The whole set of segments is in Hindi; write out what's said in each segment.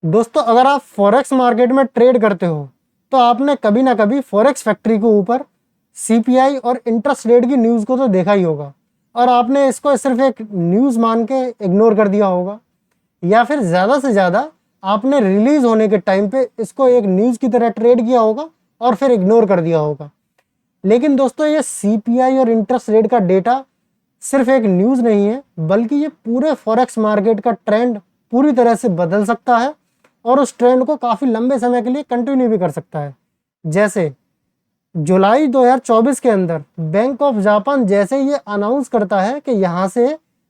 दोस्तों, अगर आप फॉरेक्स मार्केट में ट्रेड करते हो तो आपने कभी ना कभी फॉरेक्स फैक्ट्री के ऊपर सीपीआई और इंटरेस्ट रेट की न्यूज़ को तो देखा ही होगा, और आपने इसको सिर्फ एक न्यूज़ मान के इग्नोर कर दिया होगा, या फिर ज़्यादा से ज़्यादा आपने रिलीज होने के टाइम पे इसको एक न्यूज़ की तरह ट्रेड किया होगा और फिर इग्नोर कर दिया होगा। लेकिन दोस्तों, ये सीपीआई और इंटरेस्ट रेट का डेटा सिर्फ एक न्यूज़ नहीं है, बल्कि ये पूरे फॉरेक्स मार्केट का ट्रेंड पूरी तरह से बदल सकता है और उस ट्रेंड को काफ़ी लंबे समय के लिए कंटिन्यू भी कर सकता है। जैसे जुलाई 2024 के अंदर बैंक ऑफ जापान जैसे ये अनाउंस करता है कि यहाँ से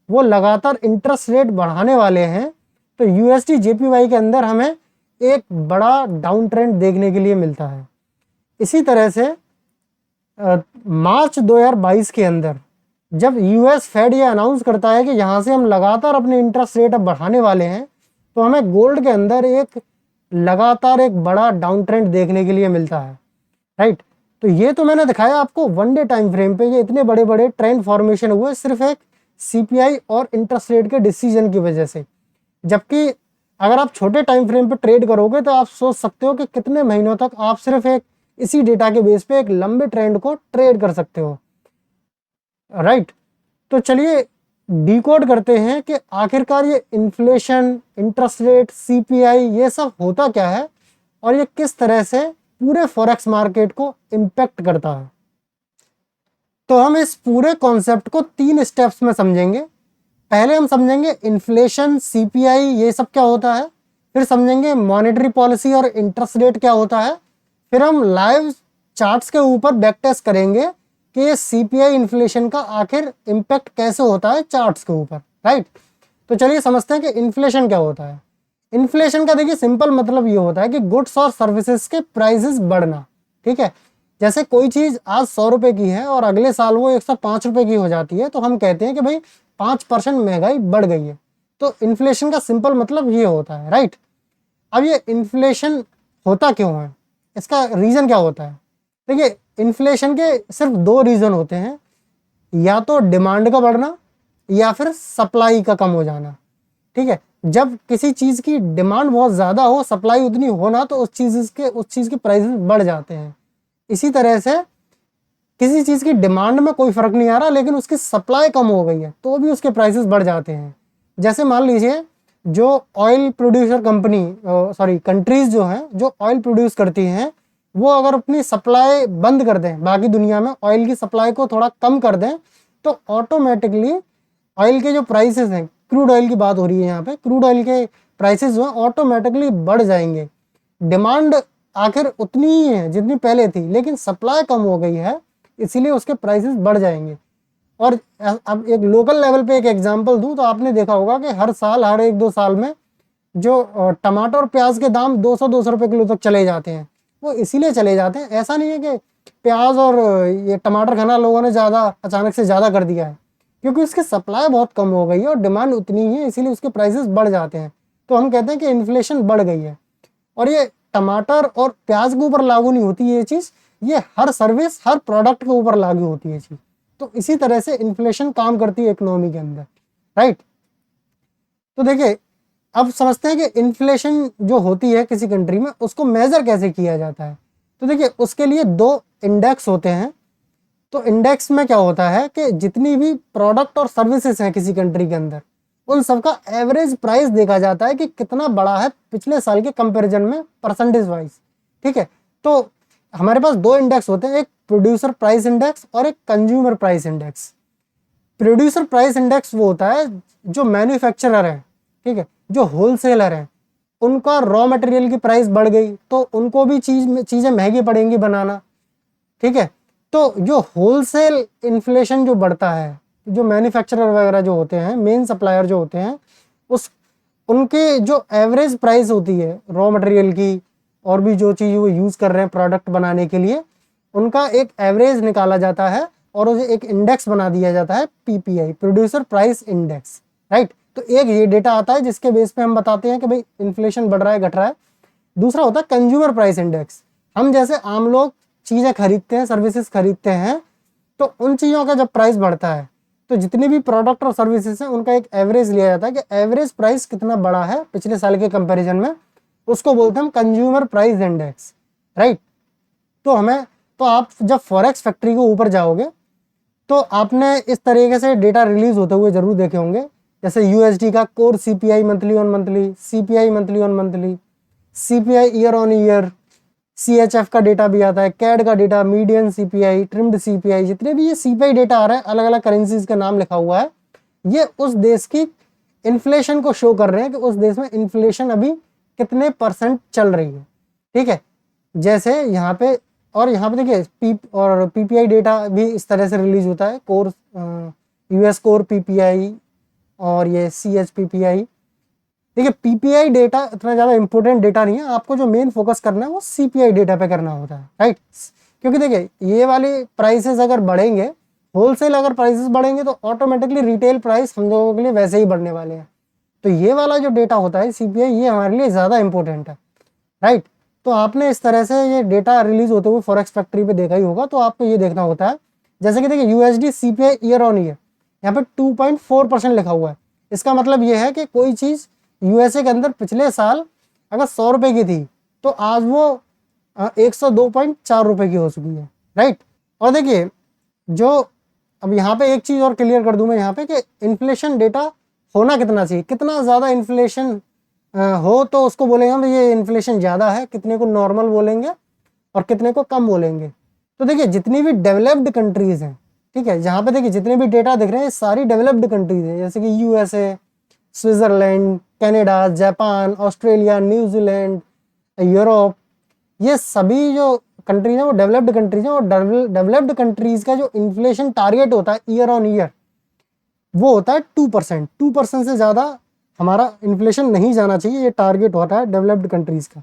वो लगातार इंटरेस्ट रेट बढ़ाने वाले हैं, तो यूएसडी जेपीवाई के अंदर हमें एक बड़ा डाउन ट्रेंड देखने के लिए मिलता है। इसी तरह से मार्च 2022 के अंदर जब यूएस फेड ये अनाउंस करता है कि यहाँ से हम लगातार अपने इंटरेस्ट रेट अब बढ़ाने वाले हैं, तो हमें गोल्ड के अंदर एक लगातार एक बड़ा डाउन ट्रेंड देखने के लिए मिलता है, राइट। तो ये तो मैंने दिखाया आपको वन डे टाइम फ्रेम पे ये इतने बड़े बड़े ट्रेंड फॉर्मेशन हुए सिर्फ एक सीपीआई और इंटरेस्ट रेट के डिसीजन की वजह से। जबकि अगर आप छोटे टाइम फ्रेम पे ट्रेड करोगे तो आप सोच सकते हो कि कितने महीनों तक आप सिर्फ एक इसी डेटा के बेस पे एक लंबे ट्रेंड को ट्रेड कर सकते हो, राइट। तो चलिए डिकोड करते हैं कि आखिरकार ये इन्फ्लेशन, इंटरेस्ट रेट, सीपीआई ये सब होता क्या है और ये किस तरह से पूरे फॉरेक्स मार्केट को इम्पैक्ट करता है। तो हम इस पूरे कॉन्सेप्ट को 3 स्टेप्स में समझेंगे। पहले हम समझेंगे इन्फ्लेशन, सीपीआई ये सब क्या होता है, फिर समझेंगे मॉनेटरी पॉलिसी और इंटरेस्ट रेट क्या होता है, फिर हम लाइव चार्ट्स के ऊपर बैक टेस्ट करेंगे कि ये सीपीआई इन्फ्लेशन का आखिर इम्पैक्ट कैसे होता है चार्ट्स के ऊपर, राइट। तो चलिए समझते हैं कि इन्फ्लेशन क्या होता है। इन्फ्लेशन का देखिए सिंपल मतलब ये होता है कि गुड्स और सर्विसेज के प्राइसेस बढ़ना, ठीक है। जैसे कोई चीज़ आज 100 रुपये की है और अगले साल वो 105 रुपये की हो जाती है, तो हम कहते हैं कि भाई 5% महंगाई बढ़ गई है। तो इन्फ्लेशन का सिंपल मतलब ये होता है, राइट। अब ये इन्फ्लेशन होता क्यों है, इसका रीज़न क्या होता है। देखिए इन्फ्लेशन के सिर्फ 2 रीज़न होते हैं, या तो डिमांड का बढ़ना या फिर सप्लाई का कम हो जाना, ठीक है। जब किसी चीज़ की डिमांड बहुत ज़्यादा हो, सप्लाई उतनी हो ना, तो उस चीज़ के प्राइसेस बढ़ जाते हैं। इसी तरह से किसी चीज़ की डिमांड में कोई फ़र्क नहीं आ रहा, लेकिन उसकी सप्लाई कम हो गई है तो भी उसके प्राइसेस बढ़ जाते हैं। जैसे मान लीजिए जो ऑयल प्रोड्यूसर कंट्रीज़ जो हैं जो ऑयल प्रोड्यूस करती हैं, वो अगर अपनी सप्लाई बंद कर दें, बाकी दुनिया में ऑयल की सप्लाई को थोड़ा कम कर दें, तो ऑटोमेटिकली ऑयल के जो प्राइसेस हैं, क्रूड ऑयल की बात हो रही है यहाँ पे, क्रूड ऑयल के प्राइसेस जो हैं ऑटोमेटिकली बढ़ जाएंगे। डिमांड आखिर उतनी ही है जितनी पहले थी, लेकिन सप्लाई कम हो गई है, इसीलिए उसके प्राइसेस बढ़ जाएंगे। और अब एक लोकल लेवल पे एक एग्जांपल दूं तो आपने देखा होगा कि हर साल, हर 1-2 साल में जो टमाटर और प्याज के दाम 200 रुपये किलो तक चले जाते हैं। वो इसीलिए चले जाते हैं, ऐसा नहीं है कि प्याज और ये टमाटर खाना लोगों ने ज़्यादा अचानक से ज़्यादा कर दिया है, क्योंकि उसकी सप्लाई बहुत कम हो गई है और डिमांड उतनी ही है, इसीलिए उसके प्राइसेस बढ़ जाते हैं। तो हम कहते हैं कि इन्फ्लेशन बढ़ गई है। और ये टमाटर और प्याज के ऊपर लागू नहीं होती ये चीज़, ये हर सर्विस, हर प्रोडक्ट के ऊपर लागू होती है चीज़। तो इसी तरह से इन्फ्लेशन काम करती है इकोनॉमी के अंदर, राइट। तो देखिए अब समझते हैं कि इन्फ्लेशन जो होती है किसी कंट्री में, उसको मेज़र कैसे किया जाता है। तो देखिए उसके लिए 2 इंडेक्स होते हैं। तो इंडेक्स में क्या होता है कि जितनी भी प्रोडक्ट और सर्विसेज हैं किसी कंट्री के अंदर, उन सबका एवरेज प्राइस देखा जाता है कि कितना बड़ा है पिछले साल के कंपैरिजन में परसेंटेज वाइज, ठीक है। तो हमारे पास 2 इंडेक्स होते हैं, एक प्रोड्यूसर प्राइस इंडेक्स और एक consumer price index. Producer price index वो होता है जो मैन्युफैक्चरर है, ठीक है, जो होलसेलर है, उनका रॉ मटेरियल की प्राइस बढ़ गई तो उनको भी चीज़ें महंगी पड़ेंगी बनाना, ठीक है। तो जो होलसेल इन्फ्लेशन जो बढ़ता है, जो मैन्युफैक्चरर वगैरह जो होते हैं, मेन सप्लायर जो होते हैं, उनके जो एवरेज प्राइस होती है रॉ मटेरियल की और भी जो चीज़ वो यूज़ कर रहे हैं प्रोडक्ट बनाने के लिए, उनका एक एवरेज निकाला जाता है और उसे एक इंडेक्स बना दिया जाता है, PPI, producer price index, right. तो एक ये डेटा आता है जिसके बेस पे हम बताते हैं कि भाई इन्फ्लेशन बढ़ रहा है, घट रहा है। दूसरा होता है कंज्यूमर प्राइस इंडेक्स। हम जैसे आम लोग चीज़ें खरीदते हैं, सर्विसेज खरीदते हैं, तो उन चीज़ों का जब प्राइस बढ़ता है तो जितने भी प्रोडक्ट और सर्विसेज हैं उनका एक एवरेज लिया जाता है कि एवरेज प्राइस कितना बड़ा है पिछले साल के कंपैरिजन में, उसको बोलते हैं हम कंज्यूमर प्राइस इंडेक्स, राइट। तो आप जब फॉरेक्स फैक्ट्री के ऊपर जाओगे तो आपने इस तरीके से डेटा रिलीज होते हुए जरूर देखे होंगे, जैसे यूएसडी का core CPI monthly on monthly, CPI monthly on monthly, CPI year on year, CHF का डेटा भी आता है, कैड का data, median CPI, trimmed CPI, जितने भी ये सीपीआई डेटा आ रहा है अलग अलग करेंसीज का नाम लिखा हुआ है, ये उस देश की इन्फ्लेशन को शो कर रहे हैं कि उस देश में इन्फ्लेशन अभी कितने % चल रही है, ठीक है। जैसे यहाँ पे, और यहाँ पे देखिए पीपीआई डेटा भी इस तरह से रिलीज होता है, कोर यूएस कोर पीपीआई और ये सीएच पीपीआई। देखिए पीपीआई डेटा इतना ज़्यादा इंपॉर्टेंट डेटा नहीं है, आपको जो मेन फोकस करना है वो सीपीआई डेटा पे करना होता है, राइट। क्योंकि देखिए ये वाले प्राइसेस अगर बढ़ेंगे, होलसेल अगर प्राइसेस बढ़ेंगे तो ऑटोमेटिकली रिटेल प्राइस हम लोगों के लिए वैसे ही बढ़ने वाले हैं। तो ये वाला जो डेटा होता है सीपीआई, ये हमारे लिए ज़्यादा इंपॉर्टेंट है, राइट। तो आपने इस तरह से ये डेटा रिलीज होते हुए फॉरेक्स फैक्ट्री पे देखा ही होगा, तो आपको ये देखना होता है। जैसे कि देखिए USD CPI year on year, यहाँ पे 2.4% लिखा हुआ है। इसका मतलब ये है कि कोई चीज़ यूएसए के अंदर पिछले साल अगर 100 रुपये की थी तो आज वो 102.4 रुपये की हो चुकी है, राइट। और देखिए जो अब यहाँ पे एक चीज़ और क्लियर कर दूं मैं यहाँ पे कि इन्फ्लेशन डेटा होना कितना चाहिए, कितना ज़्यादा इन्फ्लेशन हो तो उसको बोलेंगे हम ये इन्फ्लेशन ज़्यादा है, कितने को नॉर्मल बोलेंगे और कितने को कम बोलेंगे। तो देखिए जितनी भी डेवलप्ड कंट्रीज़ हैं, ठीक है, जहाँ पे देखिए जितने भी डेटा दिख रहे हैं सारी डेवलप्ड कंट्रीज़ हैं, जैसे कि USA, Switzerland, Canada, Japan, Australia, New Zealand, Europe, ये सभी जो कंट्रीज हैं वो डेवलप्ड कंट्रीज हैं। और डेवलप्ड कंट्रीज का जो इन्फ्लेशन टारगेट होता है ईयर ऑन ईयर वो होता है 2%। 2% से ज़्यादा हमारा इन्फ्लेशन नहीं जाना चाहिए, ये टारगेट होता है डेवलप्ड कंट्रीज़ का।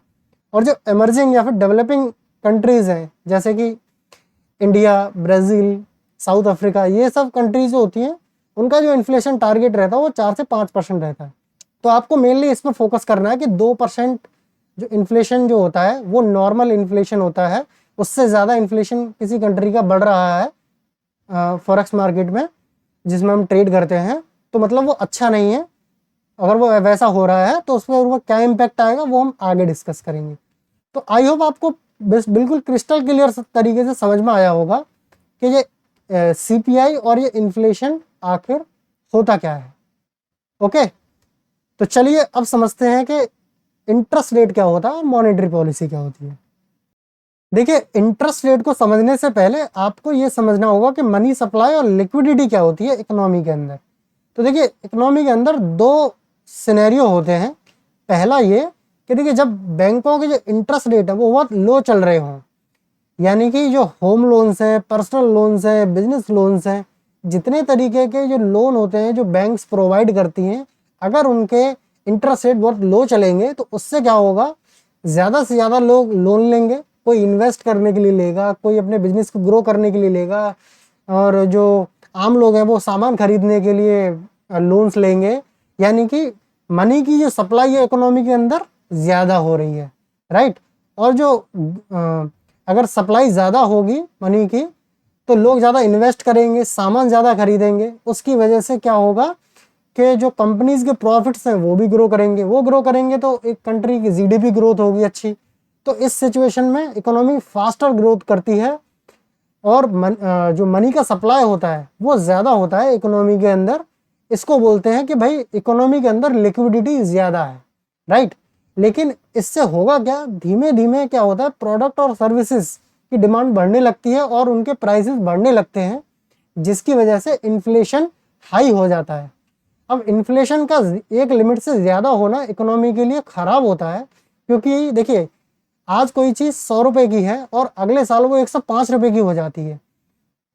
और जो एमर्जिंग या फिर डेवलपिंग कंट्रीज़ हैं जैसे कि इंडिया, ब्राज़ील, साउथ अफ्रीका, ये सब कंट्रीज जो होती हैं उनका जो इन्फ्लेशन टारगेट रहता है वो 4 से 5% रहता है। तो आपको मेनली इस पर फोकस करना है कि 2% जो इन्फ्लेशन जो होता है वो नॉर्मल इन्फ्लेशन होता है, उससे ज़्यादा इन्फ्लेशन किसी कंट्री का बढ़ रहा है फॉरेक्स मार्केट में जिसमें हम ट्रेड करते हैं, तो मतलब वो अच्छा नहीं है। अगर वो वैसा हो रहा है तो उस पर वो क्या इम्पैक्ट आएगा वो हम आगे डिस्कस करेंगे। तो आई होप आपको बिल्कुल क्रिस्टल क्लियर तरीके से समझ में आया होगा कि ये सीपीआई और ये इन्फ्लेशन आखिर होता क्या है। ओके, तो चलिए अब समझते हैं कि इंटरेस्ट रेट क्या होता है और मॉनेटरी पॉलिसी क्या होती है। देखिए इंटरेस्ट रेट को समझने से पहले आपको ये समझना होगा कि मनी सप्लाई और लिक्विडिटी क्या होती है इकोनॉमी के अंदर। तो देखिए इकोनॉमी के अंदर 2 सिनेरियो होते हैं। पहला ये कि देखिए जब बैंकों के जो इंटरेस्ट रेट है वो बहुत लो चल रहे हों, यानी कि जो होम लोन्स हैं, पर्सनल लोन्स हैं, बिजनेस लोन्स हैं, जितने तरीके के जो लोन होते हैं जो बैंक्स प्रोवाइड करती हैं, अगर उनके इंटरेस्ट रेट बहुत लो चलेंगे तो उससे क्या होगा, ज़्यादा से ज़्यादा लोग लोन लेंगे। कोई इन्वेस्ट करने के लिए लेगा, कोई अपने बिजनेस को ग्रो करने के लिए लेगा, और जो आम लोग हैं वो सामान खरीदने के लिए लोन्स लेंगे। यानी कि मनी की जो सप्लाई है इकोनॉमी के अंदर ज़्यादा हो रही है, राइट। और जो अगर सप्लाई ज़्यादा होगी मनी की तो लोग ज़्यादा इन्वेस्ट करेंगे, सामान ज़्यादा खरीदेंगे, उसकी वजह से क्या होगा कि जो कंपनीज के प्रॉफिट्स हैं वो भी ग्रो करेंगे। वो ग्रो करेंगे तो एक कंट्री की जीडीपी ग्रोथ होगी अच्छी। तो इस सिचुएशन में इकोनॉमी फास्टर ग्रोथ करती है और जो मनी का सप्लाई होता है वो ज़्यादा होता है इकोनॉमी के अंदर। इसको बोलते हैं कि भाई इकोनॉमी के अंदर लिक्विडिटी ज़्यादा है, राइट। लेकिन इससे होगा क्या, धीमे धीमे क्या होता है, प्रोडक्ट और सर्विसेज की डिमांड बढ़ने लगती है और उनके प्राइसेस बढ़ने लगते हैं, जिसकी वजह से इन्फ्लेशन हाई हो जाता है। अब इन्फ्लेशन का एक लिमिट से ज़्यादा होना इकोनॉमी के लिए ख़राब होता है, क्योंकि देखिए आज कोई चीज़ 100 रुपये की है और अगले साल वो 105 रुपये की हो जाती है,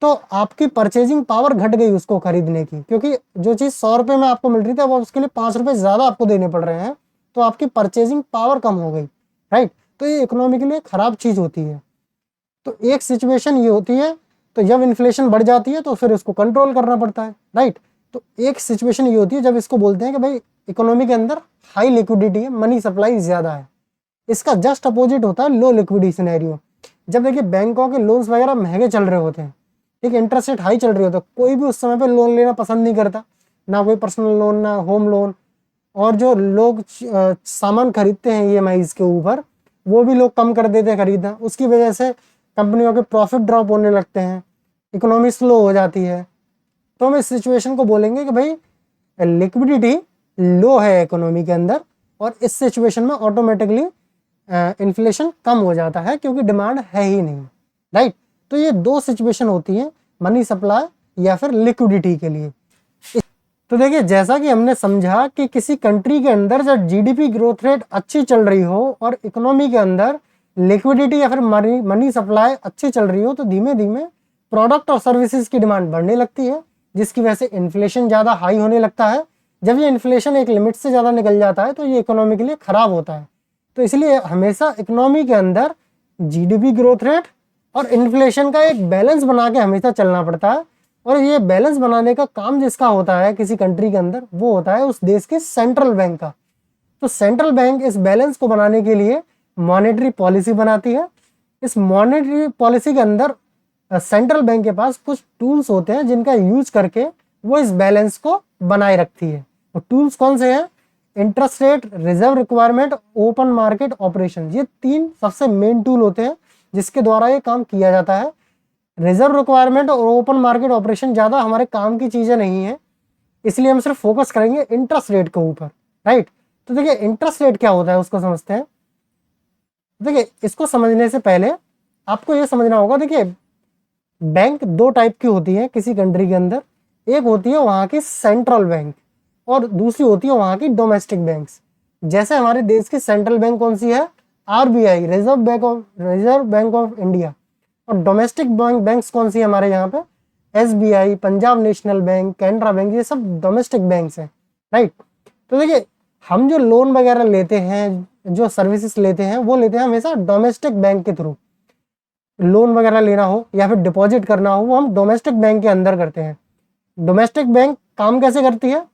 तो आपकी परचेजिंग पावर घट गई उसको खरीदने की, क्योंकि जो चीज़ 100 रुपये में आपको मिल रही थी वो उसके लिए 5 रुपये ज़्यादा आपको देने पड़ रहे हैं, तो आपकी परचेजिंग पावर कम हो गई, राइट। तो ये इकोनॉमी के लिए ख़राब चीज़ होती है। तो एक सिचुएशन ये होती है, तो जब इन्फ्लेशन बढ़ जाती है तो फिर उसको कंट्रोल करना पड़ता है, राइट। तो एक सिचुएशन ये होती है जब इसको बोलते हैं कि भाई इकोनॉमी के अंदर हाई लिक्विडिटी है, मनी सप्लाई ज़्यादा है। इसका जस्ट अपोजिट होता है लो लिक्विडिटी सिनेरियो। जब देखिए बैंकों के लोन्स वगैरह महंगे चल रहे होते हैं, ठीक है, इंटरेस्ट रेट हाई चल रही होता है, कोई भी उस समय पे लोन लेना पसंद नहीं करता, ना कोई पर्सनल लोन, ना होम लोन, और जो लोग सामान खरीदते हैं ईएमआईज के ऊपर, वो भी लोग कम कर देते हैं खरीदना। उसकी वजह से कंपनियों के प्रॉफिट ड्रॉप होने लगते हैं, इकोनॉमी स्लो हो जाती है। तो हम इस सिचुएशन को बोलेंगे कि भाई लिक्विडिटी लो है इकोनॉमी के अंदर, और इस सिचुएशन में ऑटोमेटिकली इन्फ्लेशन कम हो जाता है क्योंकि डिमांड है ही नहीं, राइट। तो ये दो सिचुएशन होती है, मनी सप्लाई या फिर लिक्विडिटी के लिए। तो देखिए, जैसा कि हमने समझा कि किसी कंट्री के अंदर जब जीडीपी ग्रोथ रेट अच्छी चल रही हो और इकोनॉमी के अंदर लिक्विडिटी या फिर मनी सप्लाई अच्छी चल रही हो, तो धीमे धीमे प्रोडक्ट और सर्विसेज की डिमांड बढ़ने लगती है, जिसकी वजह से इन्फ्लेशन ज़्यादा हाई होने लगता है। जब ये इन्फ्लेशन एक लिमिट से ज़्यादा निकल जाता है तो ये इकोनॉमी के लिए खराब होता है। तो इसलिए हमेशा इकोनॉमी के अंदर जीडीपी ग्रोथ रेट और इन्फ्लेशन का एक बैलेंस बना के हमेशा चलना पड़ता है। और ये बैलेंस बनाने का काम जिसका होता है किसी कंट्री के अंदर, वो होता है उस देश के सेंट्रल बैंक का। तो सेंट्रल बैंक इस बैलेंस को बनाने के लिए मॉनेटरी पॉलिसी बनाती है। इस मॉनेटरी पॉलिसी के अंदर सेंट्रल बैंक के पास कुछ टूल्स होते हैं जिनका यूज करके वो इस बैलेंस को बनाए रखती है। वो टूल्स कौन से हैं? Interest rate, reserve requirement, open market operation. ये तीन सबसे मेन टूल होते हैं जिसके द्वारा ये काम किया जाता है। रिजर्व रिक्वायरमेंट और ओपन मार्केट ऑपरेशन ज़्यादा हमारे काम की चीज़ें नहीं है, इसलिए हम सिर्फ फोकस करेंगे इंटरेस्ट रेट के ऊपर, राइट। तो देखिए, इंटरेस्ट रेट क्या होता है उसको समझते हैं। देखिए, इसको समझने से पहले आपको ये समझना होगा, देखिए बैंक दो टाइप की होती है किसी कंट्री के अंदर। एक होती है वहाँ की सेंट्रल बैंक और दूसरी होती है वहाँ की डोमेस्टिक बैंक्स। जैसे हमारे देश की सेंट्रल बैंक कौन सी है? RBI, reserve bank of India. और डोमेस्टिक बैंक्स कौन सी है हमारे यहाँ पे? SBI, Punjab national bank, Canara bank, ये सब डोमेस्टिक बैंक्स हैं, राइट। तो देखिए, हम जो लोन वगैरह लेते हैं, जो सर्विसेज लेते हैं, वो लेते हैं हमेशा डोमेस्टिक बैंक के थ्रू। लोन वगैरह लेना हो या फिर डिपॉजिट करना हो, वो हम डोमेस्टिक बैंक के अंदर करते हैं। डोमेस्टिक बैंक काम कैसे करती है?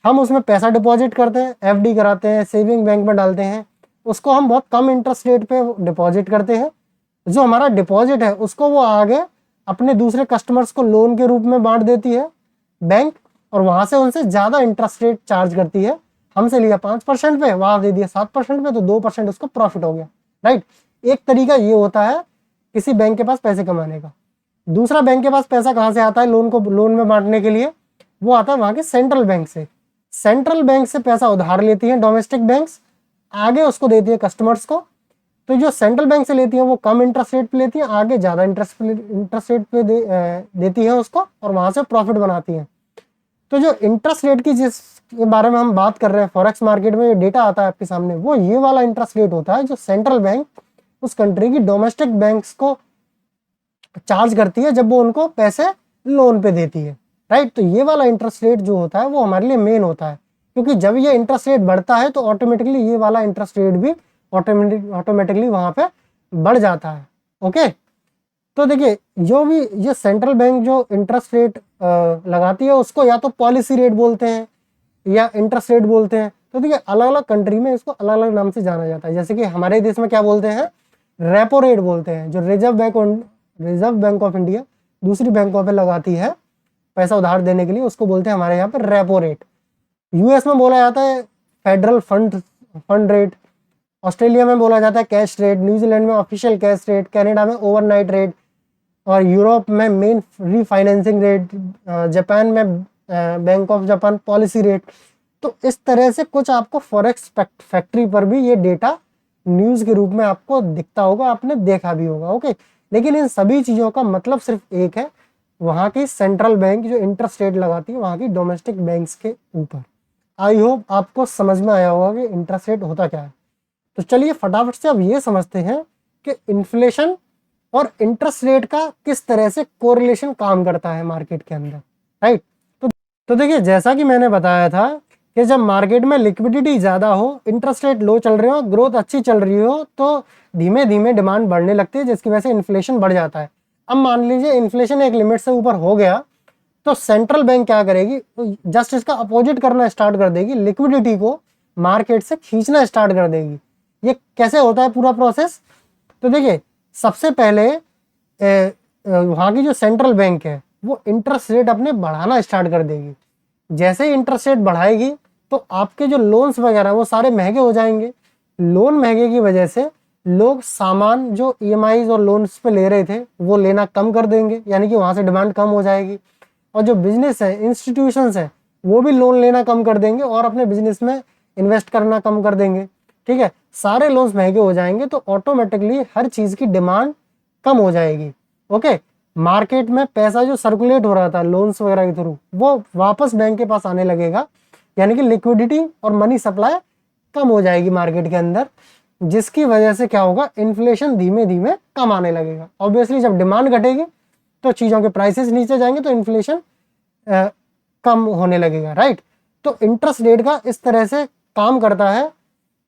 हम उसमें पैसा डिपॉजिट करते हैं, एफडी कराते हैं, सेविंग बैंक में डालते हैं, उसको हम बहुत कम इंटरेस्ट रेट पे डिपॉजिट करते हैं। जो हमारा डिपॉजिट है उसको वो आगे अपने दूसरे कस्टमर्स को लोन के रूप में बांट देती है बैंक, और वहां से उनसे ज़्यादा इंटरेस्ट रेट चार्ज करती है। हमसे लिया 5% पे, वहां दे दिया 7% पे, तो 2% उसको प्रॉफिट हो गया, राइट। एक तरीका ये होता है किसी बैंक के पास पैसे कमाने का। दूसरा बैंक के पास पैसा कहाँ से आता है लोन में बांटने के लिए? वो आता है वहाँ के सेंट्रल बैंक से। सेंट्रल बैंक से पैसा उधार लेती है डोमेस्टिक बैंक्स, आगे उसको देती है कस्टमर्स को। तो जो सेंट्रल बैंक से लेती है वो कम इंटरेस्ट रेट पे लेती है, आगे ज़्यादा इंटरेस्ट रेट पे देती है उसको, और वहाँ से प्रॉफिट बनाती है। तो जो इंटरेस्ट रेट की जिस बारे में हम बात कर रहे हैं, फॉरेक्स मार्केट में ये डेटा आता है आपके सामने, वो ये वाला इंटरेस्ट रेट होता है जो सेंट्रल बैंक उस कंट्री की डोमेस्टिक बैंक्स को चार्ज करती है जब वो उनको पैसे लोन पे देती है, राइट। तो ये वाला इंटरेस्ट रेट जो होता है वो हमारे लिए मेन होता है, क्योंकि जब ये इंटरेस्ट रेट बढ़ता है तो ऑटोमेटिकली ये वाला इंटरेस्ट रेट भी ऑटोमेटिकली वहां पे बढ़ जाता है, ओके। तो देखिए, जो भी ये सेंट्रल बैंक जो इंटरेस्ट रेट लगाती है उसको या तो पॉलिसी रेट बोलते हैं या इंटरेस्ट रेट बोलते हैं। तो देखिए, अलग अलग कंट्री में इसको अलग अलग नाम से जाना जाता है। जैसे कि हमारे देश में क्या बोलते हैं? रेपो रेट बोलते हैं। जो रिजर्व बैंक ऑफ इंडिया दूसरी बैंकों पे लगाती है पैसा उधार देने के लिए, उसको बोलते हैं हमारे यहाँ पे रेपो रेट। यूएस में बोला जाता है फेडरल फंड रेट, ऑस्ट्रेलिया में बोला जाता है कैश रेट, न्यूजीलैंड में ऑफिशियल कैश रेट, कनाडा में ओवरनाइट रेट, और यूरोप में मेन रीफाइनेंसिंग रेट, जापान में bank of Japan policy rate. तो इस तरह से कुछ आपको फॉरेक्स फैक्ट्री पर भी ये डेटा न्यूज़ के रूप में आपको दिखता होगा, आपने देखा भी होगा, ओके। लेकिन इन सभी चीज़ों का मतलब सिर्फ एक है, वहाँ की सेंट्रल बैंक जो इंटरेस्ट रेट लगाती है वहाँ की डोमेस्टिक बैंक्स के ऊपर। आई होप आपको समझ में आया होगा कि इंटरेस्ट रेट होता क्या है। तो चलिए फटाफट से अब ये समझते हैं कि इन्फ्लेशन और इंटरेस्ट रेट का किस तरह से कोरिलेशन काम करता है मार्केट के अंदर, राइट। तो देखिए, जैसा कि मैंने बताया था कि जब मार्केट में लिक्विडिटी ज़्यादा हो, इंटरेस्ट रेट लो चल रहे हो, ग्रोथ अच्छी चल रही हो, तो धीमे धीमे डिमांड बढ़ने लगती है, जिसकी वजह से इन्फ्लेशन बढ़ जाता है। अब मान लीजिए इन्फ्लेशन एक लिमिट से ऊपर हो गया, तो सेंट्रल बैंक क्या करेगी? जस्ट इसका अपोजिट करना स्टार्ट कर देगी, लिक्विडिटी को मार्केट से खींचना स्टार्ट कर देगी। ये कैसे होता है पूरा प्रोसेस? तो देखिए, सबसे पहले वहाँ की जो सेंट्रल बैंक है वो इंटरेस्ट रेट अपने बढ़ाना स्टार्ट कर देगी। जैसे ही इंटरेस्ट रेट बढ़ाएगी तो आपके जो लोन्स वगैरह वो सारे महंगे हो जाएंगे। लोन महंगे की वजह से लोग सामान जो ईएमआईज और लोन्स पे ले रहे थे वो लेना कम कर देंगे, यानी कि वहाँ से डिमांड कम हो जाएगी। और जो बिजनेस है, इंस्टीट्यूशंस है, वो भी लोन लेना कम कर देंगे और अपने बिजनेस में इन्वेस्ट करना कम कर देंगे। ठीक है, सारे लोन्स महंगे हो जाएंगे तो ऑटोमेटिकली हर चीज़ की डिमांड कम हो जाएगी। ओके, मार्केट में पैसा जो सर्कुलेट हो रहा था लोन्स वगैरह के थ्रू वो वापस बैंक के पास आने लगेगा, यानी कि लिक्विडिटी और मनी सप्लाई कम हो जाएगी मार्केट के अंदर, जिसकी वजह से क्या होगा, इन्फ्लेशन धीमे धीमे कम आने लगेगा। ऑब्वियसली जब डिमांड घटेगी तो चीज़ों के प्राइसेस नीचे जाएंगे तो इन्फ्लेशन कम होने लगेगा, राइट। तो इंटरेस्ट रेट का इस तरह से काम करता है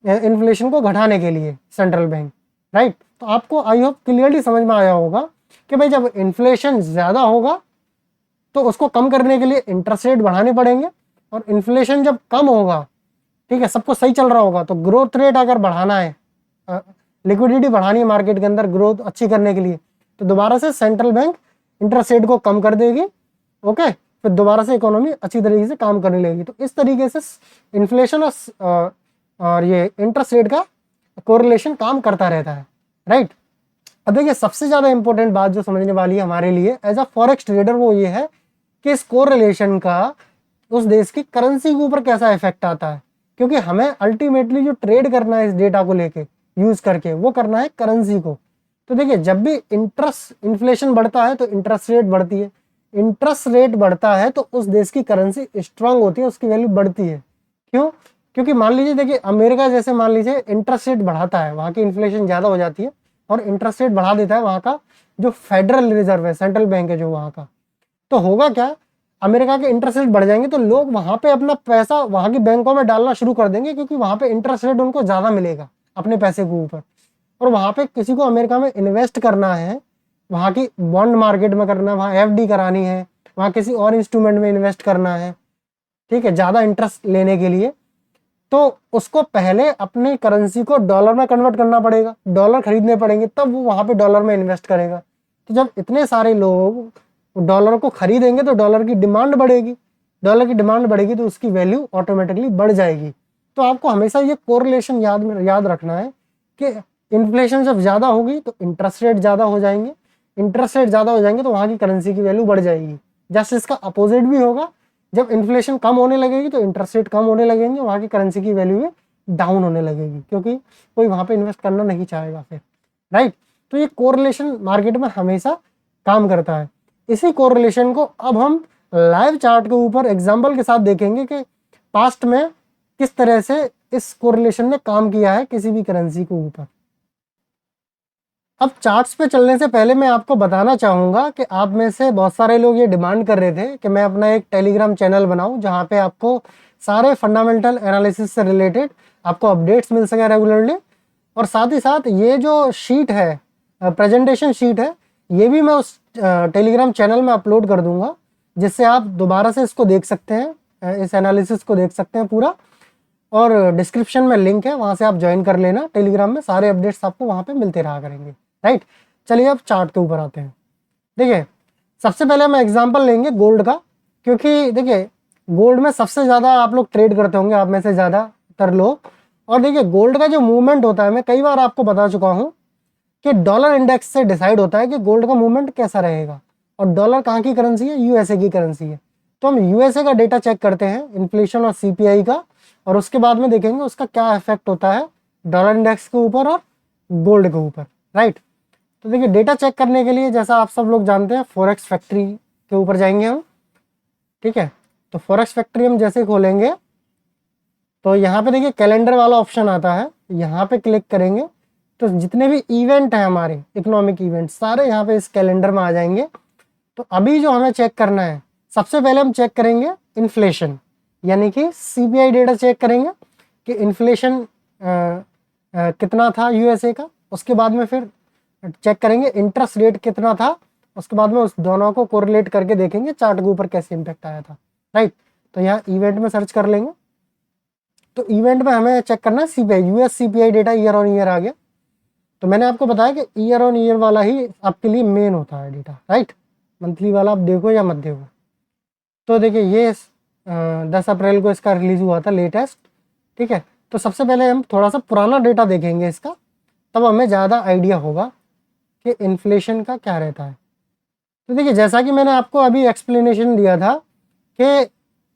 इन्फ्लेशन को घटाने के लिए सेंट्रल बैंक, राइट। तो आपको आई होप क्लियरली समझ में आया होगा कि भाई जब इन्फ्लेशन ज़्यादा होगा तो उसको कम करने के लिए इंटरेस्ट रेट बढ़ाने पड़ेंगे, और इन्फ्लेशन जब कम होगा, ठीक है, सबको सही चल रहा होगा, तो ग्रोथ रेट अगर बढ़ाना है, लिक्विडिटी बढ़ानी है मार्केट के अंदर ग्रोथ अच्छी करने के लिए, तो दोबारा से सेंट्रल बैंक इंटरेस्ट रेट को कम कर देगी। ओके, फिर दोबारा से इकोनॉमी अच्छी तरीके से काम करने लगेगी। तो इस तरीके से इन्फ्लेशन और ये इंटरेस्ट रेट का कोरिलेशन काम करता रहता है, राइट। अब देखिए सबसे ज़्यादा इंपॉर्टेंट बात जो समझने वाली है हमारे लिए एज अ फॉरेक्स ट्रेडर वो ये है कि इस कोरिलेशन का उस देश की करेंसी के ऊपर कैसा इफेक्ट आता है, क्योंकि हमें अल्टीमेटली जो ट्रेड करना है इस डेटा को लेके यूज करके वो करना है करेंसी को। तो देखिए जब भी इन्फ्लेशन बढ़ता है तो इंटरेस्ट रेट बढ़ती है, इंटरेस्ट रेट बढ़ता है तो उस देश की करेंसी स्ट्रांग होती है, उसकी वैल्यू बढ़ती है। क्यों? क्योंकि मान लीजिए देखिए अमेरिका जैसे मान लीजिए इंटरेस्ट रेट बढ़ाता है, वहाँ की इन्फ्लेशन ज़्यादा हो जाती है और इंटरेस्ट रेट बढ़ा देता है वहाँ का जो फेडरल रिजर्व है, सेंट्रल बैंक है जो वहाँ का, तो होगा क्या, अमेरिका के इंटरेस्ट रेट बढ़ जाएंगे तो लोग वहाँ पे अपना पैसा वहाँ की बैंकों में डालना शुरू कर देंगे, क्योंकि वहाँ पे इंटरेस्ट रेट उनको ज़्यादा मिलेगा अपने पैसे के ऊपर। और वहाँ पे किसी को अमेरिका में इन्वेस्ट करना है, वहाँ की बॉन्ड मार्केट में करना है, वहाँ एफडी करानी है, वहाँ किसी और इंस्ट्रूमेंट में इन्वेस्ट करना है, ठीक है, ज़्यादा इंटरेस्ट लेने के लिए, तो उसको पहले अपनी करेंसी को डॉलर में कन्वर्ट करना पड़ेगा, डॉलर खरीदने पड़ेंगे, तब वो वहाँ पे डॉलर में इन्वेस्ट करेगा। तो जब इतने सारे लोग डॉलर को खरीदेंगे तो डॉलर की डिमांड बढ़ेगी, डॉलर की डिमांड बढ़ेगी तो उसकी वैल्यू ऑटोमेटिकली बढ़ जाएगी। तो आपको हमेशा ये कोरिलेशन याद रखना है कि इन्फ्लेशन जब ज़्यादा होगी तो इंटरेस्ट रेट ज़्यादा हो जाएंगे, इंटरेस्ट रेट ज़्यादा हो जाएंगे तो वहाँ की करेंसी की वैल्यू बढ़ जाएगी। जस्ट इसका अपोजिट भी होगा, जब इन्फ्लेशन कम होने लगेगी तो इंटरेस्ट रेट कम होने लगेंगे, वहाँ की करेंसी की वैल्यू भी डाउन होने लगेगी, क्योंकि कोई वहाँ पे इन्वेस्ट करना नहीं चाहेगा फिर, राइट। तो ये कोरिलेशन मार्केट में हमेशा काम करता है। इसी कोरिलेशन को अब हम लाइव चार्ट के ऊपर एग्जाम्पल के साथ देखेंगे कि पास्ट में किस तरह से इस कोरिलेशन ने काम किया है किसी भी करेंसी के ऊपर। अब चार्ट्स पे चलने से पहले मैं आपको बताना चाहूँगा कि आप में से बहुत सारे लोग ये डिमांड कर रहे थे कि मैं अपना एक टेलीग्राम चैनल बनाऊँ जहाँ पे आपको सारे फंडामेंटल एनालिसिस से रिलेटेड आपको अपडेट्स मिल सके रेगुलरली, और साथ ही साथ ये जो शीट है, प्रेजेंटेशन शीट है, ये भी मैं उस टेलीग्राम चैनल में अपलोड कर दूंगा, जिससे आप दोबारा से इसको देख सकते हैं, इस एनालिसिस को देख सकते हैं पूरा, और डिस्क्रिप्शन में लिंक है, वहाँ से आप ज्वाइन कर लेना टेलीग्राम में, सारे अपडेट्स आपको वहाँ पे मिलते रहा करेंगे, राइट। चलिए अब चार्ट के ऊपर आते हैं। देखिए सबसे पहले हम एग्जांपल लेंगे गोल्ड का, क्योंकि देखिए गोल्ड में सबसे ज़्यादा आप लोग ट्रेड करते होंगे, आप में से ज़्यादातर लोग। और देखिए गोल्ड का जो मूवमेंट होता है, मैं कई बार आपको बता चुका हूँ कि डॉलर इंडेक्स से डिसाइड होता है कि गोल्ड का मूवमेंट कैसा रहेगा। और डॉलर कहाँ की करेंसी है, यूएसए की करेंसी है। तो हम यूएसए का डेटा चेक करते हैं, इन्फ्लेशन और सीपीआई का, और उसके बाद में देखेंगे उसका क्या इफेक्ट होता है डॉलर इंडेक्स के ऊपर और गोल्ड के ऊपर, राइट। तो देखिए डेटा चेक करने के लिए जैसा आप सब लोग जानते हैं फॉरेक्स फैक्ट्री के ऊपर जाएंगे हम, ठीक है। तो फॉरेक्स फैक्ट्री हम जैसे खोलेंगे तो यहाँ पे देखिए कैलेंडर वाला ऑप्शन आता है, यहाँ पे क्लिक करेंगे तो जितने भी इवेंट हैं हमारे इकोनॉमिक इवेंट सारे यहाँ पे इस कैलेंडर में आ जाएंगे। तो अभी जो हमें चेक करना है, सबसे पहले हम चेक करेंगे इन्फ्लेशन, यानी कि सीपीआई डेटा चेक करेंगे कि इन्फ्लेशन कितना था यूएसए का। उसके बाद में फिर चेक करेंगे इंटरेस्ट रेट कितना था, उसके बाद में उस दोनों को कोरिलेट करके देखेंगे चार्ट के ऊपर कैसे इम्पैक्ट आया था, राइट। तो यहाँ इवेंट में सर्च कर लेंगे, तो इवेंट में हमें चेक करना है CPI, US CPI data year on year आ गया। तो मैंने आपको बताया कि ईयर ऑन ईयर वाला ही आपके लिए मेन होता है डेटा, राइट। मंथली वाला आप देखो या मत देखो। तो देखिए ये 10 अप्रैल को इसका रिलीज हुआ था लेटेस्ट। ठीक है, तो सबसे पहले हम थोड़ा सा पुराना डेटा देखेंगे इसका, तब हमें ज़्यादा आइडिया होगा कि इन्फ्लेशन का क्या रहता है। तो देखिए, जैसा कि मैंने आपको अभी एक्सप्लेनेशन दिया था कि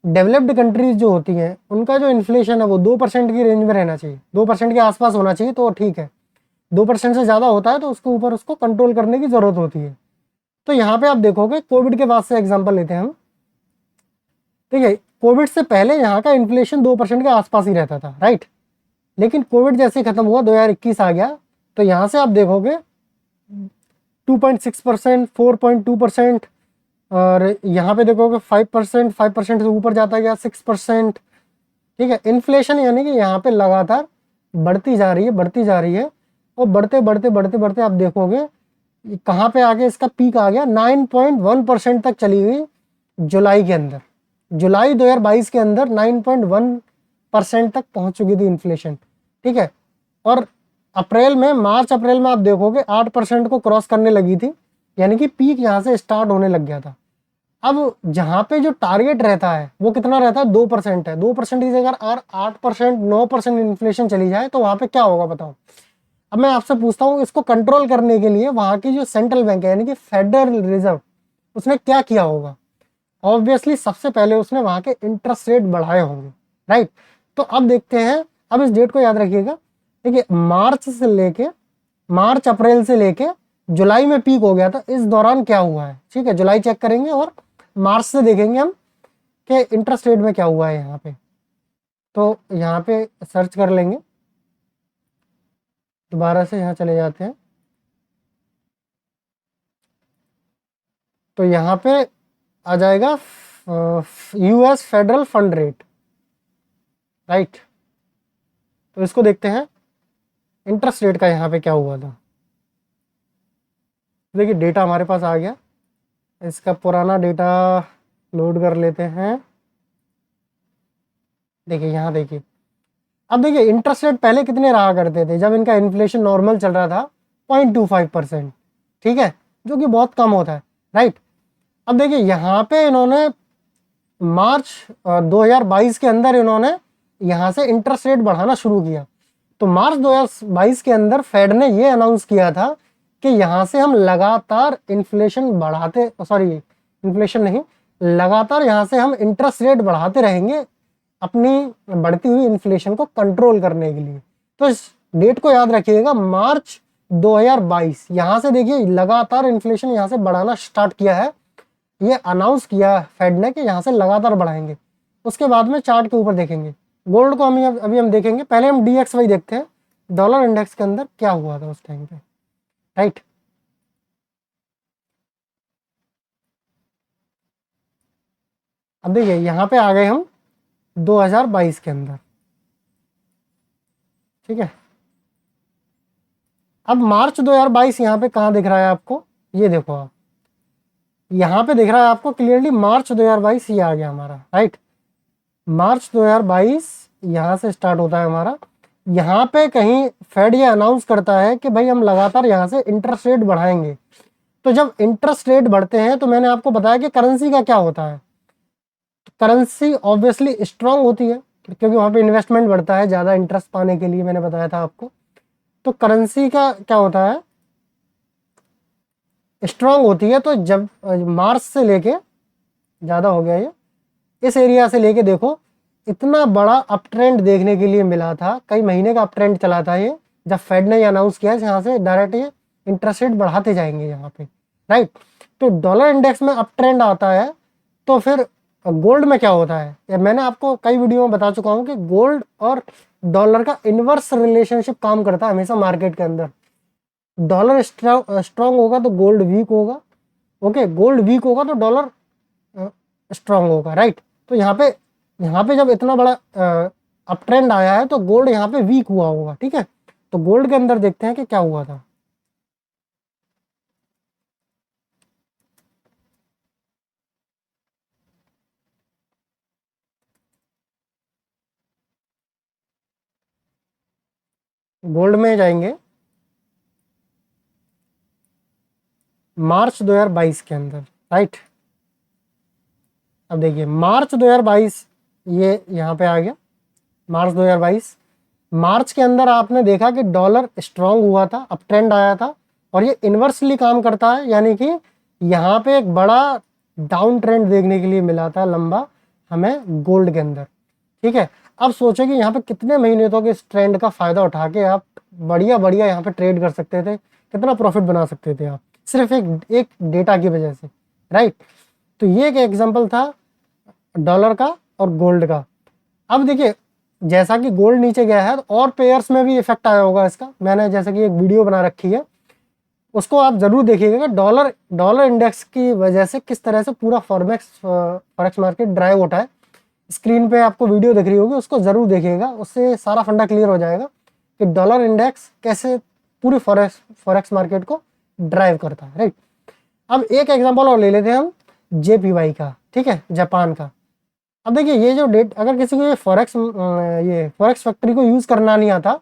डेवलप्ड कंट्रीज जो होती हैं उनका जो इन्फ्लेशन है वो 2% की रेंज में रहना चाहिए, 2% के आसपास होना चाहिए तो ठीक है। 2% से ज़्यादा होता है तो उसके ऊपर उसको कंट्रोल करने की ज़रूरत होती है। तो यहाँ पे आप देखोगे, कोविड के बाद से एग्जाम्पल लेते हैं हम। ठीक है, कोविड से पहले यहाँ का इन्फ्लेशन 2% के आसपास ही रहता था, राइट। लेकिन कोविड जैसे खत्म हुआ, 2021 आ गया, तो यहाँ से आप देखोगे 2.6%, 4.2%, और यहाँ पे देखोगे 5%, 5% से ऊपर जाता गया 6%। ठीक है, इन्फ्लेशन यानी कि यहाँ पे लगातार बढ़ती जा रही है, बढ़ती जा रही है, और बढ़ते बढ़ते बढ़ते बढ़ते आप देखोगे कहाँ पे आगे इसका पीक आ गया, 9.1% तक चली गई जुलाई के अंदर। जुलाई 2022 के अंदर 9.1% तक पहुंच चुकी थी इन्फ्लेशन। ठीक है, और अप्रैल में, मार्च अप्रैल में आप देखोगे 8% को क्रॉस करने लगी थी, यानी कि पीक यहाँ से स्टार्ट होने लग गया था। अब जहाँ पे जो टारगेट रहता है वो कितना रहता है, 2% है। 2% की जगह अगर 8%, 9% इन्फ्लेशन चली जाए तो वहाँ पे क्या होगा बताओ। अब मैं आपसे पूछता हूँ, इसको कंट्रोल करने के लिए वहाँ की जो सेंट्रल बैंक है यानी कि फेडरल रिजर्व, उसने क्या किया होगा। ऑब्वियसली सबसे पहले उसने वहाँ के इंटरेस्ट रेट बढ़ाए होंगे, राइट। तो अब देखते हैं, अब इस डेट को याद रखिएगा। देखिए, मार्च अप्रैल से लेके जुलाई में पीक हो गया था, इस दौरान क्या हुआ है। ठीक है, जुलाई चेक करेंगे और मार्च से देखेंगे हम कि इंटरेस्ट रेट में क्या हुआ है यहाँ पे। तो यहाँ पे सर्च कर लेंगे, दोबारा से यहाँ चले जाते हैं, तो यहाँ पे आ जाएगा US federal fund rate, right. तो इसको देखते हैं इंटरेस्ट रेट का यहाँ पे क्या हुआ था। देखिए, डेटा हमारे पास आ गया, इसका पुराना डेटा लोड कर लेते हैं। देखिए यहाँ देखिए, अब देखिए इंटरेस्ट रेट पहले कितने रहा करते थे जब इनका इन्फ्लेशन नॉर्मल चल रहा था, 0.25%। ठीक है, जो कि बहुत कम होता है, राइट। अब देखिए यहाँ पे इन्होंने मार्च 2022 के अंदर इन्होंने यहाँ से इंटरेस्ट रेट बढ़ाना शुरू किया। तो मार्च 2022 के अंदर फेड ने ये अनाउंस किया था कि यहाँ से हम लगातार इन्फ्लेशन बढ़ाते, सॉरी इन्फ्लेशन नहीं, लगातार यहाँ से हम इंटरेस्ट रेट बढ़ाते रहेंगे अपनी बढ़ती हुई इन्फ्लेशन को कंट्रोल करने के लिए। तो इस डेट को याद रखिएगा, मार्च 2022। यहाँ से देखिए लगातार इन्फ्लेशन यहाँ से बढ़ाना स्टार्ट किया है, ये अनाउंस किया फेड ने कि यहाँ से लगातार बढ़ाएंगे। उसके बाद में चार्ट के ऊपर देखेंगे, गोल्ड को हम अभी हम देखेंगे। पहले हम DXY देखते हैं, डॉलर इंडेक्स के अंदर क्या हुआ था उस टाइम पे, राइट। अब देखिए यहाँ पे आ गए हम 2022 के अंदर। ठीक है, अब मार्च 2022 यहाँ पे कहाँ दिख रहा है आपको, ये देखो आप, यहाँ पे दिख रहा है आपको क्लियरली, मार्च 2022 ये आ गया हमारा, राइट। मार्च 2022 यहाँ से स्टार्ट होता है हमारा। यहाँ पे कहीं फेड ये अनाउंस करता है कि भाई हम लगातार यहाँ से इंटरेस्ट रेट बढ़ाएंगे। तो जब इंटरेस्ट रेट बढ़ते हैं तो मैंने आपको बताया कि करेंसी का क्या होता है, करेंसी ऑब्वियसली स्ट्रांग होती है क्योंकि वहाँ पे इन्वेस्टमेंट बढ़ता है ज़्यादा इंटरेस्ट पाने के लिए, मैंने बताया था आपको। तो करेंसी का क्या होता है, स्ट्रांग होती है। तो जब मार्च से लेके, ज़्यादा हो गया ये, इस एरिया से लेके देखो, इतना बड़ा अप ट्रेंड देखने के लिए मिला था, कई महीने का अप ट्रेंड चला था ये, जब फेड ने ये अनाउंस किया यहाँ से डायरेक्ट ये इंटरेस्ट रेट बढ़ाते जाएंगे यहाँ पे, राइट। तो डॉलर इंडेक्स में अप ट्रेंड आता है, तो फिर गोल्ड में क्या होता है, ये मैंने आपको कई वीडियो में बता चुका हूँ कि गोल्ड और डॉलर का इनवर्स रिलेशनशिप काम करता है हमेशा मार्केट के अंदर। डॉलर स्ट्रांग होगा तो गोल्ड वीक होगा, ओके, गोल्ड वीक होगा तो डॉलर स्ट्रांग होगा, राइट। तो यहाँ पे जब इतना बड़ा अप ट्रेंड आया है तो गोल्ड यहाँ पे वीक हुआ होगा, ठीक है। तो गोल्ड के अंदर देखते हैं कि क्या हुआ था। गोल्ड में जाएंगे मार्च 2022 के अंदर, राइट। अब देखिए मार्च 2022 ये यहाँ पे आ गया, मार्च 2022। मार्च के अंदर आपने देखा कि डॉलर स्ट्रांग हुआ था, अप ट्रेंड आया था, और ये इन्वर्सली काम करता है, यानी कि यहाँ पे एक बड़ा डाउन ट्रेंड देखने के लिए मिला था लंबा हमें गोल्ड के अंदर। ठीक है, अब सोचो कि यहाँ पे कितने महीने तक इस ट्रेंड का फायदा उठा के आप बढ़िया बढ़िया यहाँ पे ट्रेड कर सकते थे, कितना प्रॉफिट बना सकते थे आप सिर्फ एक डेटा की वजह से, राइट। तो ये एक एग्जांपल था डॉलर का और गोल्ड का। अब देखिए जैसा कि गोल्ड नीचे गया है और पेयर्स में भी इफेक्ट आया होगा इसका, मैंने जैसे कि एक वीडियो बना रखी है, उसको आप जरूर देखिएगा। डॉलर डॉलर इंडेक्स की वजह से किस तरह से पूरा फॉरेक्स मार्केट ड्राइव होता है। स्क्रीन पे आपको वीडियो दिख रही होगी, उसको जरूर देखिएगा, उससे सारा फंडा क्लियर हो जाएगा कि डॉलर इंडेक्स कैसे पूरी फॉरेक्स मार्केट को ड्राइव करता है, राइट। अब एक एग्जांपल और ले लेते हैं हम जेपीवाई का, ठीक है, जापान का। अब देखिए ये जो डेट, अगर किसी को ये फॉरेक्स फैक्ट्री को यूज करना नहीं आता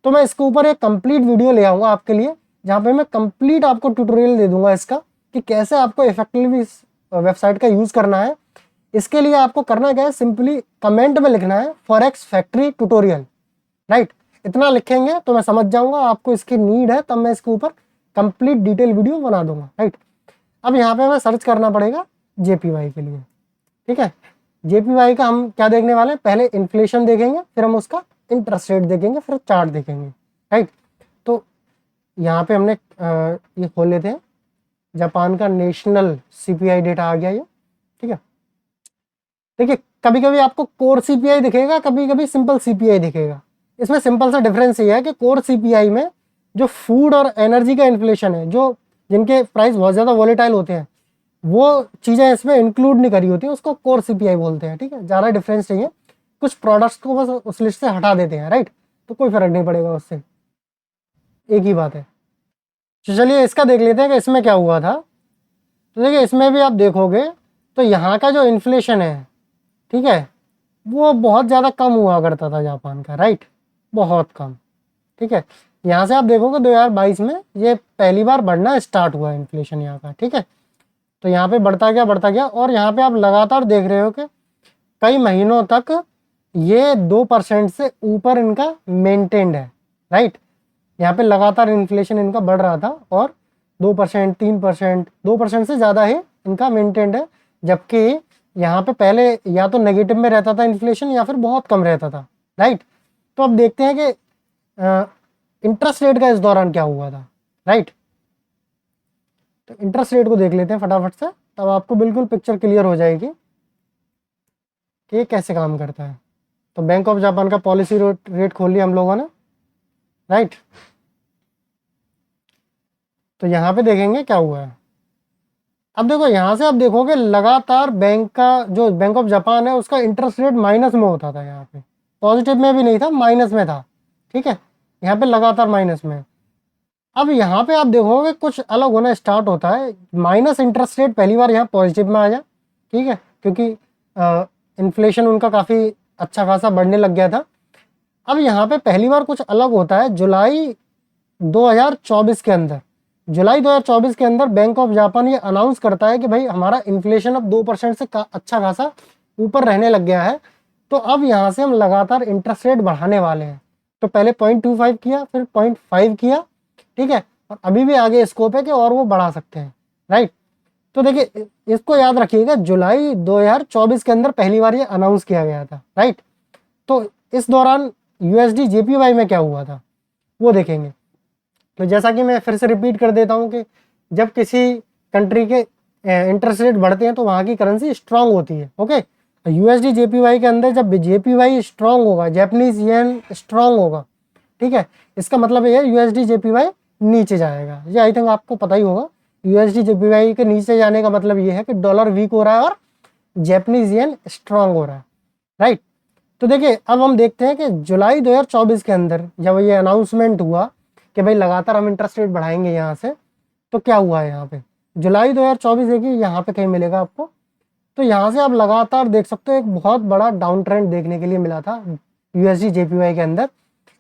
तो मैं इसके ऊपर एक कंप्लीट वीडियो ले आऊंगा आपके लिए, जहाँ पे मैं कंप्लीट आपको ट्यूटोरियल दे दूंगा इसका कि कैसे आपको इफेक्टिवली इस वेबसाइट का यूज करना है। इसके लिए आपको करना क्या है, सिंपली कमेंट में लिखना है फॉरेक्स फैक्ट्री ट्यूटोरियल, राइट। इतना लिखेंगे तो मैं समझ जाऊंगा आपको इसकी नीड है, तब मैं इसके ऊपर कंप्लीट डिटेल वीडियो बना दूंगा, राइट। अब यहाँ पे हमें सर्च करना पड़ेगा जेपीवाई के लिए, ठीक है। जेपीवाई का हम क्या देखने वाले हैं, पहले इन्फ्लेशन देखेंगे, फिर हम उसका इंटरेस्ट रेट देखेंगे, फिर चार्ट देखेंगे, राइट। तो यहाँ पे हमने ये खोल लेते हैं, जापान का नेशनल सीपीआई डेटा आ गया ये, ठीक है। देखिए कभी कभी आपको कोर सीपीआई दिखेगा, कभी कभी सिंपल सीपीआई दिखेगा। इसमें सिंपल सा डिफरेंस ये है कि कोर सीपीआई में जो फूड और एनर्जी का इन्फ्लेशन है, जो जिनके प्राइस बहुत ज़्यादा वॉलेटाइल होते हैं, वो चीज़ें इसमें इंक्लूड नहीं करी होती हैं, उसको कोर सीपीआई बोलते हैं, ठीक है। ज़्यादा डिफरेंस नहीं है, कुछ प्रोडक्ट्स को बस उस लिस्ट से हटा देते हैं, राइट। तो कोई फर्क नहीं पड़ेगा उससे, एक ही बात है। तो चलिए इसका देख लेते हैं कि इसमें क्या हुआ था। तो देखिए इसमें भी आप देखोगे तो यहाँ का जो इन्फ्लेशन है, ठीक है, वो बहुत ज़्यादा कम हुआ करता था जापान का, राइट, बहुत कम, ठीक है। यहाँ से आप देखोगे 2022 में ये पहली बार बढ़ना स्टार्ट हुआ इन्फ्लेशन यहाँ का, ठीक है। तो यहाँ पे बढ़ता गया और यहाँ पे आप लगातार देख रहे हो कि कई महीनों तक ये 2% से ऊपर इनका मेंटेन्ड है, राइट। यहाँ पे लगातार इन्फ्लेशन इनका बढ़ रहा था और 2%, 3%, 2% से ज़्यादा ही इनका मेंटेन्ड है, जबकि यहाँ पे पहले या तो नेगेटिव में रहता था इन्फ्लेशन या फिर बहुत कम रहता था, राइट। तो अब देखते हैं कि इंटरेस्ट रेट का इस दौरान क्या हुआ था, राइट। तो इंटरेस्ट रेट को देख लेते हैं फटाफट से, तब आपको बिल्कुल पिक्चर क्लियर हो जाएगी कि ये कैसे काम करता है। तो बैंक ऑफ जापान का पॉलिसी रेट खोल लिया हम लोगों ने, राइट। तो यहाँ पे देखेंगे क्या हुआ है। अब देखो यहाँ से आप देखोगे लगातार बैंक का जो बैंक ऑफ जापान है उसका इंटरेस्ट रेट माइनस में होता था, यहाँ पे पॉजिटिव में भी नहीं था, माइनस में था, ठीक है। यहाँ पे लगातार माइनस में। अब यहाँ पे आप देखोगे कुछ अलग होना स्टार्ट होता है, माइनस इंटरेस्ट रेट पहली बार यहाँ पॉजिटिव में आ जाए, ठीक है, क्योंकि इन्फ्लेशन उनका काफ़ी अच्छा खासा बढ़ने लग गया था। अब यहाँ पे पहली बार कुछ अलग होता है जुलाई 2024 के अंदर। जुलाई 2024 के अंदर बैंक ऑफ जापान ये अनाउंस करता है कि भाई हमारा इन्फ्लेशन अब 2% से अच्छा खासा ऊपर रहने लग गया है, तो अब यहाँ से हम लगातार इंटरेस्ट रेट बढ़ाने वाले हैं। तो पहले 0.25 किया, फिर 0.5 किया, ठीक है, और अभी भी आगे स्कोप है कि और वो बढ़ा सकते हैं, राइट। तो देखिए इसको याद रखिएगा, जुलाई 2024 के अंदर पहली बार ये अनाउंस किया गया था, राइट। तो इस दौरान यूएसडी जेपीवाई में क्या हुआ था वो देखेंगे। तो जैसा कि मैं फिर से रिपीट कर देता हूँ कि जब किसी कंट्री के इंटरेस्ट रेट बढ़ते हैं तो वहाँ की करेंसी स्ट्रांग होती है, ओके। यूएसडी जेपीवाई के अंदर जब जेपीवाई स्ट्रांग होगा, जैपनीज येन स्ट्रांग होगा, ठीक है, इसका मतलब ये है यूएसडी जेपीवाई नीचे जाएगा। ये आई थिंक आपको पता ही होगा, यूएसडी जेपीवाई के नीचे जाने का मतलब ये है कि डॉलर वीक हो रहा है और जैपनीज येन स्ट्रांग हो रहा है, राइट। तो देखिए अब हम देखते हैं कि जुलाई 2024 के अंदर जब ये अनाउंसमेंट हुआ कि भाई लगातार हम इंटरेस्ट रेट बढ़ाएंगे यहाँ से, तो क्या हुआ है यहाँ पे जुलाई 2024 देखिए यहाँ पे कहीं मिलेगा आपको। तो यहाँ से आप लगातार देख सकते हो एक बहुत बड़ा डाउन ट्रेंड देखने के लिए मिला था यूएसडी जेपीवाई के अंदर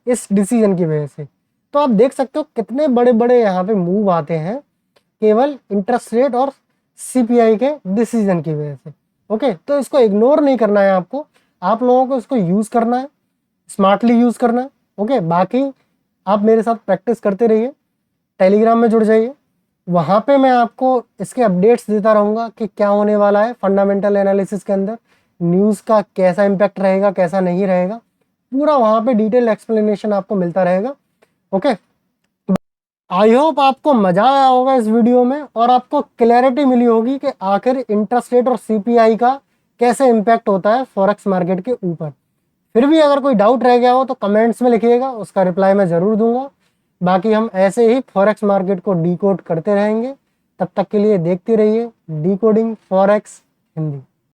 इस डिसीजन की वजह से। तो आप देख सकते हो कितने बड़े बड़े यहाँ पे मूव आते हैं केवल इंटरेस्ट रेट और सीपीआई के डिसीजन की वजह से, ओके, तो इसको इग्नोर नहीं करना है आपको, आप लोगों को इसको यूज़ करना है, स्मार्टली यूज़ करना है। ओके, बाकी आप मेरे साथ प्रैक्टिस करते रहिए, टेलीग्राम में जुड़ जाइए, वहाँ पे मैं आपको इसके अपडेट्स देता रहूँगा कि क्या होने वाला है फंडामेंटल एनालिसिस के अंदर, न्यूज़ का कैसा इम्पैक्ट रहेगा, कैसा नहीं रहेगा, पूरा वहाँ पे डिटेल एक्सप्लेनेशन आपको मिलता रहेगा। ओके, आई होप आपको मजा आया होगा इस वीडियो में और आपको क्लैरिटी मिली होगी कि आखिर इंटरेस्ट रेट और सीपीआई का कैसे इम्पैक्ट होता है फॉरेक्स मार्केट के ऊपर। फिर भी अगर कोई डाउट रह गया हो तो कमेंट्स में लिखिएगा, उसका रिप्लाई मैं ज़रूर दूंगा। बाकी हम ऐसे ही फॉरेक्स मार्केट को डीकोड करते रहेंगे। तब तक के लिए देखते रहिए डी कोडिंग फॉरेक्स हिंदी।